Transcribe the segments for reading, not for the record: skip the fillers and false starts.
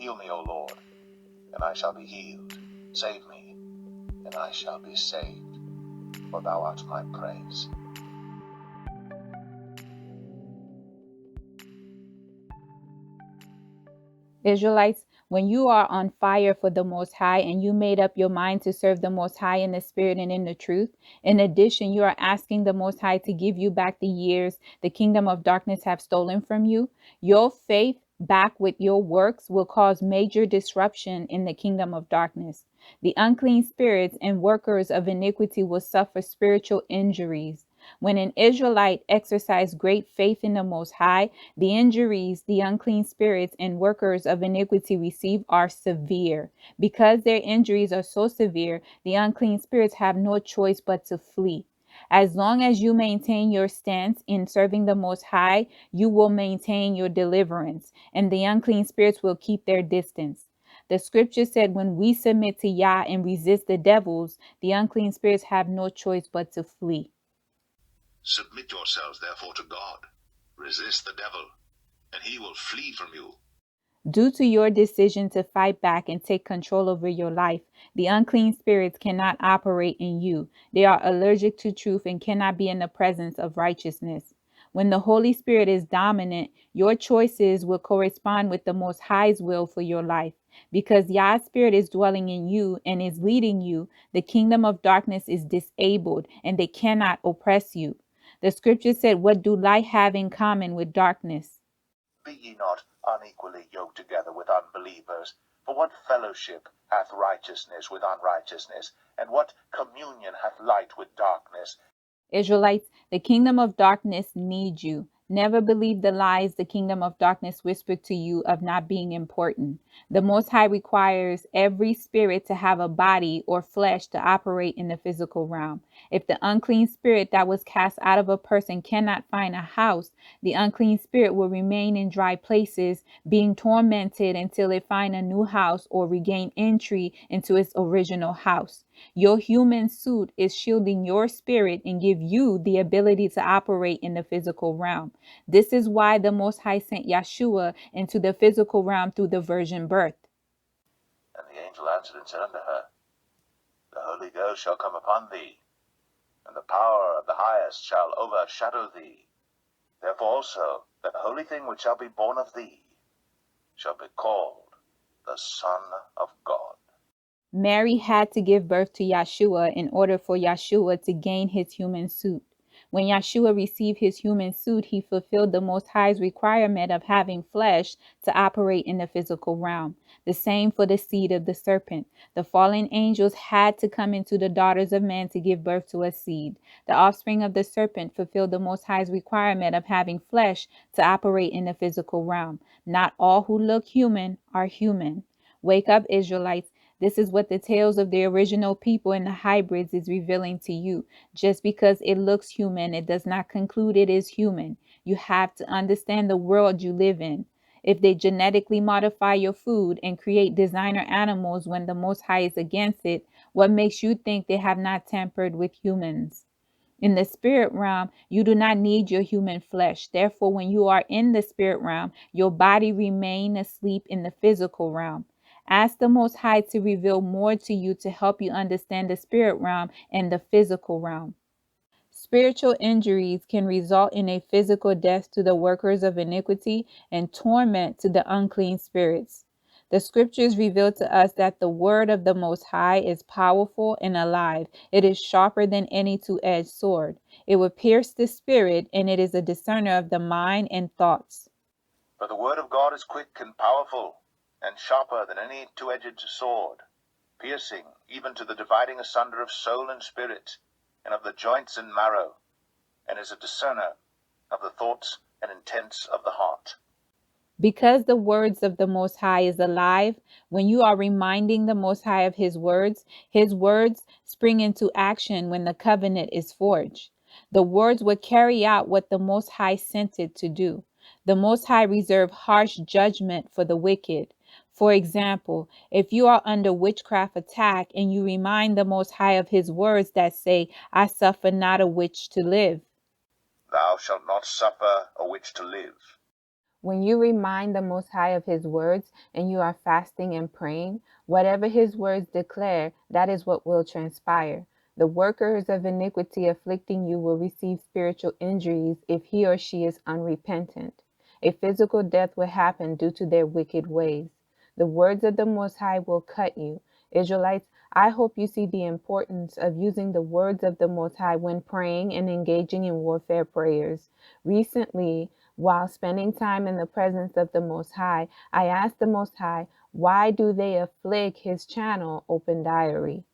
Heal me, O Lord, and I shall be healed. Save me, and I shall be saved, for thou art my praise. Israelites, when you are on fire for the Most High and you made up your mind to serve the Most High in the Spirit and in the truth, in addition, you are asking the Most High to give you back the years the kingdom of darkness have stolen from you. Your faith back with your works will cause major disruption in the kingdom of darkness. The unclean spirits and workers of iniquity will suffer spiritual injuries. When an Israelite exercised great faith in the Most High, the injuries the unclean spirits and workers of iniquity receive are severe. Because their injuries are so severe, the unclean spirits have no choice but to flee. As long as you maintain your stance in serving the Most High, you will maintain your deliverance, and the unclean spirits will keep their distance. The scripture said, when we submit to Yah and resist the devils, the unclean spirits have no choice but to flee. Submit yourselves therefore to God. Resist the devil, and he will flee from you. Due to your decision to fight back and take control over your life, the unclean spirits cannot operate in you. They are allergic to truth and cannot be in the presence of righteousness. When the Holy Spirit is dominant, your choices will correspond with the Most High's will for your life. Because Yah's Spirit is dwelling in you and is leading you, the kingdom of darkness is disabled and they cannot oppress you. The scripture said, what do light have in common with darkness? Be ye not unequally yoked together with unbelievers. For what fellowship hath righteousness with unrighteousness? And what communion hath light with darkness? Israelites, the kingdom of darkness needs you. Never believe the lies the kingdom of darkness whispered to you of not being important. The Most High requires every spirit to have a body or flesh to operate in the physical realm. If the unclean spirit that was cast out of a person cannot find a house, the unclean spirit will remain in dry places, being tormented until it find a new house or regain entry into its original house. Your human suit is shielding your spirit and give you the ability to operate in the physical realm. This is why the Most High sent Yeshua into the physical realm through the virgin birth. And the angel answered and said unto her, The Holy Ghost shall come upon thee, and the power of the highest shall overshadow thee. Therefore also the holy thing which shall be born of thee shall be called the Son of God. Mary had to give birth to Yeshua in order for Yeshua to gain his human suit. When Yeshua received his human suit, he fulfilled the Most High's requirement of having flesh to operate in the physical realm. The same for the seed of the serpent. The fallen angels had to come into the daughters of man to give birth to a seed. The offspring of the serpent fulfilled the Most High's requirement of having flesh to operate in the physical realm. Not all who look human are human. Wake up, Israelites. This is what the tales of the original people and the hybrids is revealing to you. Just because it looks human, it does not conclude it is human. You have to understand the world you live in. If they genetically modify your food and create designer animals when the Most High is against it, what makes you think they have not tampered with humans? In the spirit realm, you do not need your human flesh. Therefore, when you are in the spirit realm, your body remains asleep in the physical realm. Ask the Most High to reveal more to you to help you understand the spirit realm and the physical realm. Spiritual injuries can result in a physical death to the workers of iniquity and torment to the unclean spirits. The scriptures reveal to us that the word of the Most High is powerful and alive. It is sharper than any two-edged sword. It will pierce the spirit, and it is a discerner of the mind and thoughts. For the word of God is quick and powerful, and sharper than any two-edged sword, piercing even to the dividing asunder of soul and spirit, and of the joints and marrow, and is a discerner of the thoughts and intents of the heart. Because the words of the Most High is alive, when you are reminding the Most High of his words spring into action when the covenant is forged. The words will carry out what the Most High sent it to do. The Most High reserved harsh judgment for the wicked. For example, if you are under witchcraft attack and you remind the Most High of his words that say, I suffer not a witch to live. Thou shalt not suffer a witch to live. When you remind the Most High of His words and you are fasting and praying, whatever His words declare, that is what will transpire. The workers of iniquity afflicting you will receive spiritual injuries if he or she is unrepentant. A physical death will happen due to their wicked ways. The words of the Most High will cut you. Israelites, I hope you see the importance of using the words of the Most High when praying and engaging in warfare prayers. Recently, while spending time in the presence of the Most High, I asked the Most High, why do they afflict His channel, Open Diary?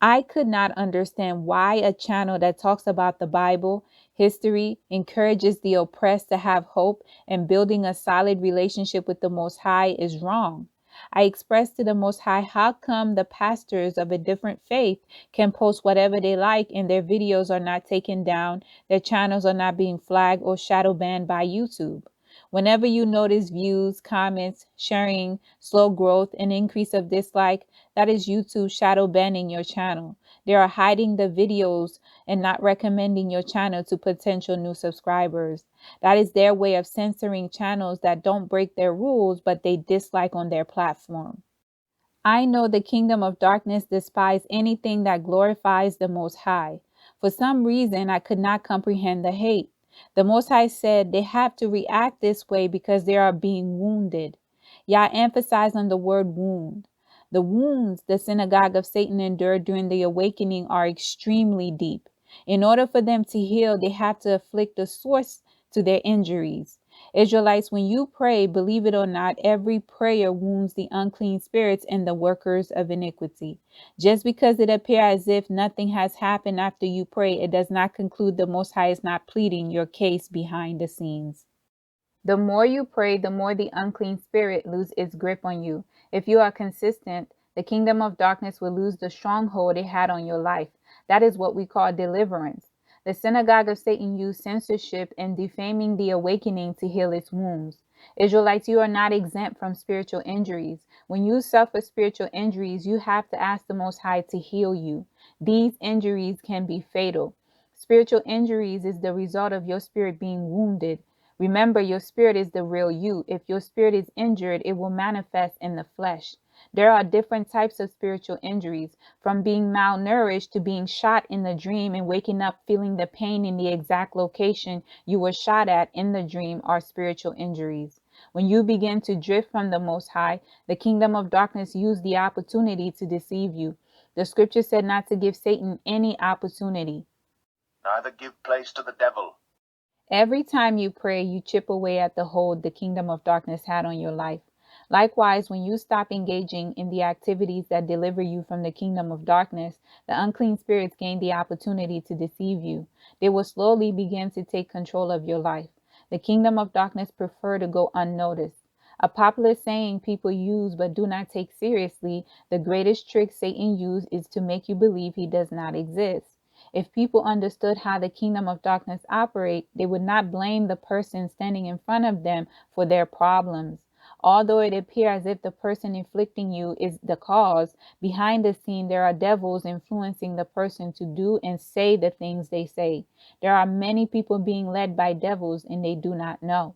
I could not understand why a channel that talks about the Bible, history, encourages the oppressed to have hope, and building a solid relationship with the Most High is wrong. I expressed to the Most High how come the pastors of a different faith can post whatever they like and their videos are not taken down, their channels are not being flagged or shadow banned by YouTube. Whenever you notice views, comments, sharing, slow growth, and increase of dislike, that is YouTube shadow banning your channel. They are hiding the videos and not recommending your channel to potential new subscribers. That is their way of censoring channels that don't break their rules, but they dislike on their platform. I know the kingdom of darkness despise anything that glorifies the Most High. For some reason, I could not comprehend the hate. The Most High said they have to react this way because they are being wounded. Yah emphasized on the word wound. The wounds the synagogue of Satan endured during the awakening are extremely deep. In order for them to heal, they have to afflict the source to their injuries. Israelites, when you pray, believe it or not, every prayer wounds the unclean spirits and the workers of iniquity. Just because it appears as if nothing has happened after you pray, it does not conclude the Most High is not pleading your case behind the scenes. The more you pray, the more the unclean spirit loses its grip on you. If you are consistent, the kingdom of darkness will lose the stronghold it had on your life. That is what we call deliverance. The synagogue of Satan used censorship and defaming the awakening to heal its wounds. Israelites, you are not exempt from spiritual injuries. When you suffer spiritual injuries, you have to ask the Most High to heal you. These injuries can be fatal. Spiritual injuries is the result of your spirit being wounded. Remember, your spirit is the real you. If your spirit is injured, it will manifest in the flesh. There are different types of spiritual injuries, from being malnourished to being shot in the dream and waking up feeling the pain in the exact location you were shot at in the dream are spiritual injuries. When you begin to drift from the Most High, the kingdom of darkness used the opportunity to deceive you. The scripture said not to give Satan any opportunity. Neither give place to the devil. Every time you pray, you chip away at the hold the kingdom of darkness had on your life. Likewise, when you stop engaging in the activities that deliver you from the kingdom of darkness, the unclean spirits gain the opportunity to deceive you. They will slowly begin to take control of your life. The kingdom of darkness prefer to go unnoticed. A popular saying people use but do not take seriously, the greatest trick Satan used is to make you believe he does not exist. If people understood how the kingdom of darkness operates, they would not blame the person standing in front of them for their problems. Although it appears as if the person inflicting you is the cause, behind the scene there are devils influencing the person to do and say the things they say. There are many people being led by devils and they do not know.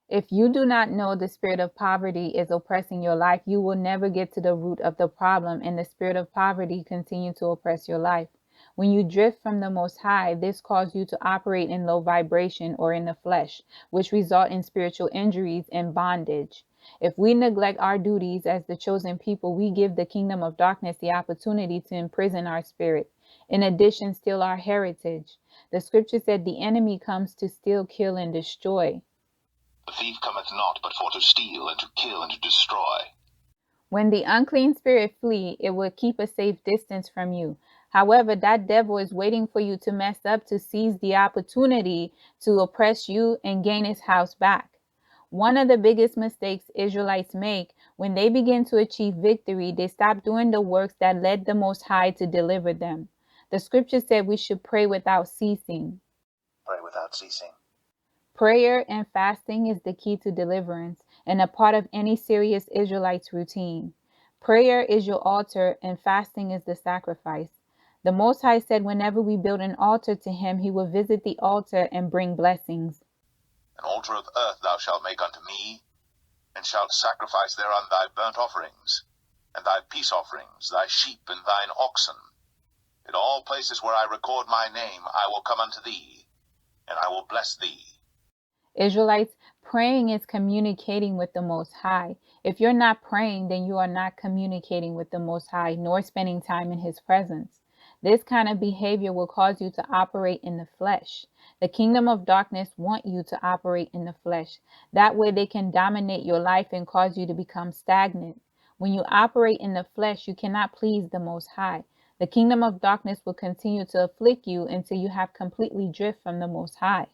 If you do not know the spirit of poverty is oppressing your life, you will never get to the root of the problem and the spirit of poverty continue to oppress your life. When you drift from the Most High, this causes you to operate in low vibration or in the flesh, which result in spiritual injuries and bondage. If we neglect our duties as the chosen people, we give the kingdom of darkness the opportunity to imprison our spirit. In addition, steal our heritage. The scripture said the enemy comes to steal, kill, and destroy. The thief cometh not but for to steal and to kill and to destroy. When the unclean spirit flee, it will keep a safe distance from you. However, that devil is waiting for you to mess up to seize the opportunity to oppress you and gain his house back. One of the biggest mistakes Israelites make when they begin to achieve victory, they stop doing the works that led the Most High to deliver them. The scripture said we should pray without ceasing. Pray without ceasing. Prayer and fasting is the key to deliverance and a part of any serious Israelite's routine. Prayer is your altar and fasting is the sacrifice. The Most High said whenever we build an altar to Him, He will visit the altar and bring blessings. An altar of earth thou shalt make unto me, and shalt sacrifice thereon thy burnt offerings, and thy peace offerings, thy sheep and thine oxen. In all places where I record my name I will come unto thee, and I will bless thee. Israelites, praying is communicating with the Most High. If you're not praying, then you are not communicating with the Most High, nor spending time in His presence. This kind of behavior will cause you to operate in the flesh. The kingdom of darkness want you to operate in the flesh. That way they can dominate your life and cause you to become stagnant. When you operate in the flesh, you cannot please the Most High. The kingdom of darkness will continue to afflict you until you have completely drift from the Most High.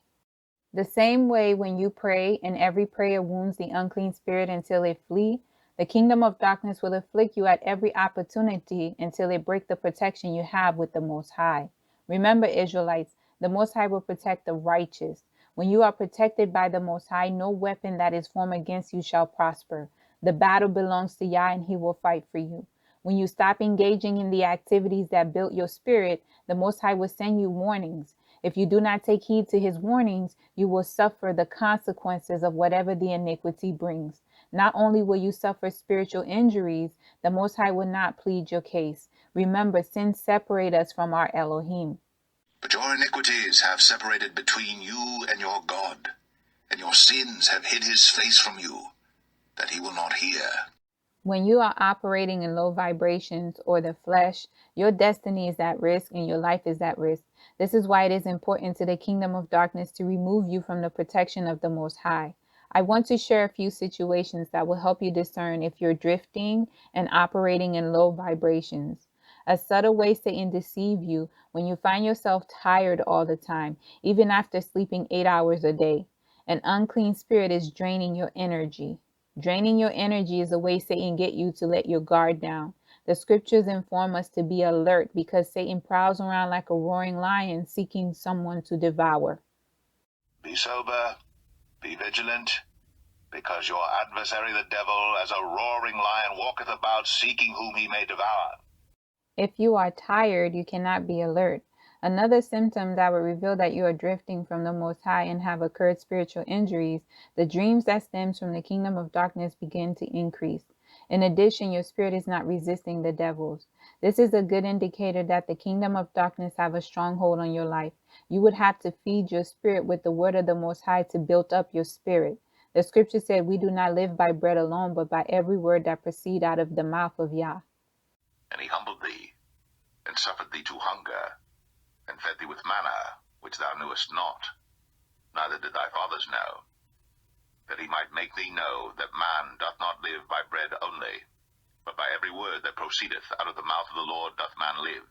The same way when you pray and every prayer wounds the unclean spirit until it flee, the kingdom of darkness will afflict you at every opportunity until it break the protection you have with the Most High. Remember, Israelites, the Most High will protect the righteous. When you are protected by the Most High, no weapon that is formed against you shall prosper. The battle belongs to Yah and He will fight for you. When you stop engaging in the activities that built your spirit, the Most High will send you warnings. If you do not take heed to His warnings, you will suffer the consequences of whatever the iniquity brings. Not only will you suffer spiritual injuries, the Most High will not plead your case. Remember, sin separates us from our Elohim. But your iniquities have separated between you and your God, and your sins have hid His face from you, that He will not hear. When you are operating in low vibrations or the flesh, your destiny is at risk and your life is at risk. This is why it is important to the kingdom of darkness to remove you from the protection of the Most High. I want to share a few situations that will help you discern if you're drifting and operating in low vibrations. A subtle way Satan deceives you when you find yourself tired all the time, even after sleeping 8 hours a day. An unclean spirit is draining your energy. Draining your energy is a way Satan get you to let your guard down. The scriptures inform us to be alert because Satan prowls around like a roaring lion seeking someone to devour. Be sober, be vigilant, because your adversary the devil, as a roaring lion, walketh about, seeking whom he may devour. If you are tired, you cannot be alert. Another symptom that will reveal that you are drifting from the Most High and have occurred spiritual injuries, the dreams that stems from the kingdom of darkness begin to increase. In addition, your spirit is not resisting the devils. This is a good indicator that the kingdom of darkness have a stronghold on your life. You would have to feed your spirit with the word of the Most High to build up your spirit. The scripture said, we do not live by bread alone, but by every word that proceed out of the mouth of Yah. And He humbled thee, and suffered thee to hunger, and fed thee with manna, which thou knewest not, neither did thy fathers know, that He might make thee know that man doth not live by bread only, but by every word that proceedeth out of the mouth of the Lord doth man live.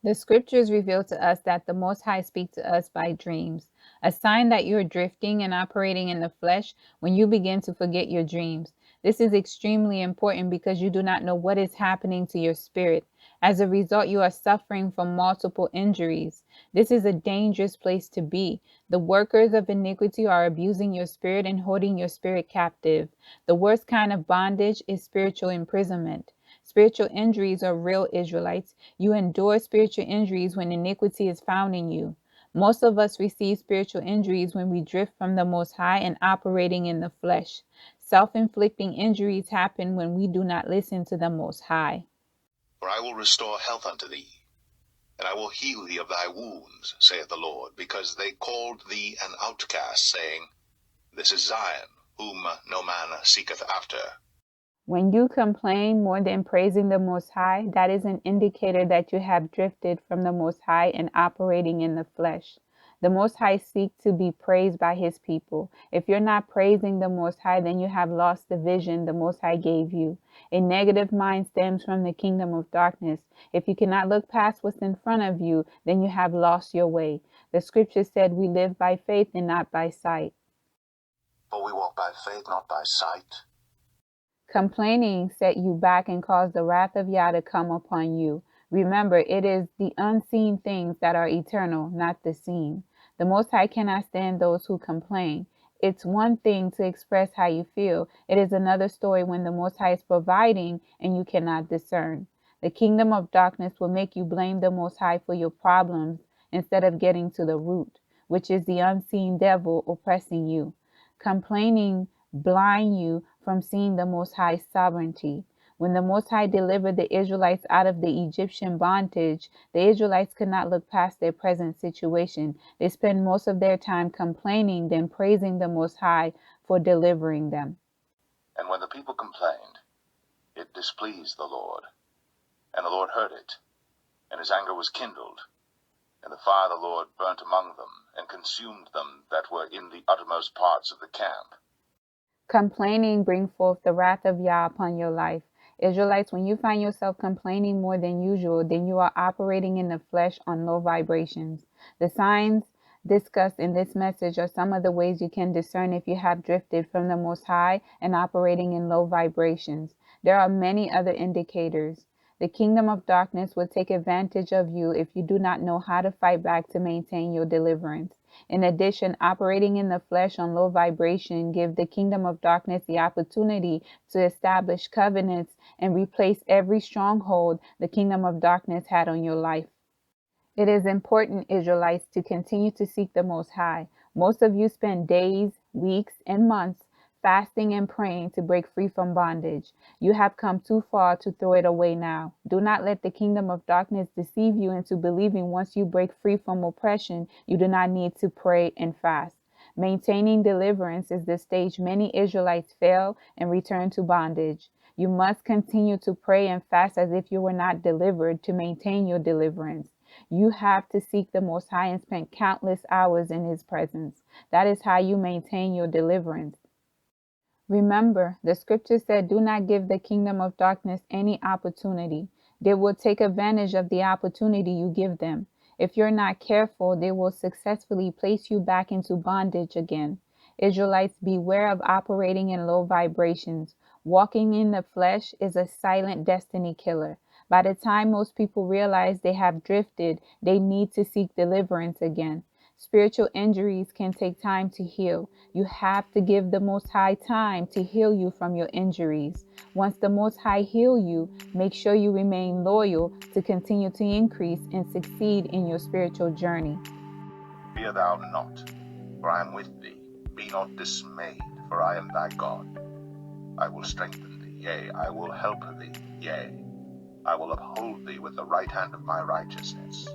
The scriptures reveal to us that the Most High speaks to us by dreams. A sign that you're drifting and operating in the flesh when you begin to forget your dreams. This is extremely important because you do not know what is happening to your spirit. As a result, you are suffering from multiple injuries. This is a dangerous place to be. The workers of iniquity are abusing your spirit and holding your spirit captive. The worst kind of bondage is spiritual imprisonment. Spiritual injuries are real, Israelites. You endure spiritual injuries when iniquity is found in you. Most of us receive spiritual injuries when we drift from the Most High and operating in the flesh. Self-inflicting injuries happen when we do not listen to the Most High. For I will restore health unto thee, and I will heal thee of thy wounds, saith the Lord, because they called thee an outcast, saying, This is Zion, whom no man seeketh after. When you complain more than praising the Most High, that is an indicator that you have drifted from the Most High and operating in the flesh. The Most High seeks to be praised by His people. If you're not praising the Most High, then you have lost the vision the Most High gave you. A negative mind stems from the kingdom of darkness. If you cannot look past what's in front of you, then you have lost your way. The scripture said we live by faith and not by sight. For we walk by faith, not by sight. Complaining set you back and caused the wrath of Yah to come upon you. Remember, it is the unseen things that are eternal, not the seen. The Most High cannot stand those who complain. It's one thing to express how you feel. It is another story when the Most High is providing and you cannot discern. The kingdom of darkness will make you blame the Most High for your problems instead of getting to the root. which is the unseen devil oppressing you. Complaining blind you from seeing the Most High's sovereignty. When the Most High delivered the Israelites out of the Egyptian bondage, the Israelites could not look past their present situation. They spent most of their time complaining than praising the Most High for delivering them. And when the people complained, it displeased the Lord. And the Lord heard it, and his anger was kindled. And the fire of the Lord burnt among them, and consumed them that were in the uttermost parts of the camp. Complaining bring forth the wrath of Yah upon your life. Israelites, when you find yourself complaining more than usual, then you are operating in the flesh on low vibrations. The signs discussed in this message are some of the ways you can discern if you have drifted from the Most High and operating in low vibrations. There are many other indicators. The kingdom of darkness will take advantage of you if you do not know how to fight back to maintain your deliverance. In addition, operating in the flesh on low vibration give the kingdom of darkness the opportunity to establish covenants and replace every stronghold the kingdom of darkness had on your life. It is important, Israelites, to continue to seek the Most High. Most of you spend days, weeks, and months fasting and praying to break free from bondage. You have come too far to throw it away now. Do not let the kingdom of darkness deceive you into believing once you break free from oppression, you do not need to pray and fast. Maintaining deliverance is the stage many Israelites fail and return to bondage. You must continue to pray and fast as if you were not delivered to maintain your deliverance. You have to seek the Most High and spend countless hours in His presence. That is how you maintain your deliverance. Remember, the scripture said, do not give the kingdom of darkness any opportunity. They will take advantage of the opportunity you give them. If you're not careful, they will successfully place you back into bondage again. Israelites, beware of operating in low vibrations. Walking in the flesh is a silent destiny killer. By the time most people realize they have drifted, they need to seek deliverance again. Spiritual injuries can take time to heal. You have to give the Most High time to heal you from your injuries. Once the Most High heal you, make sure you remain loyal to continue to increase and succeed in your spiritual journey. Fear thou not, for I am with thee. Be not dismayed, for I am thy God. I will strengthen thee, yea, I will help thee, yea, I will uphold thee with the right hand of my righteousness.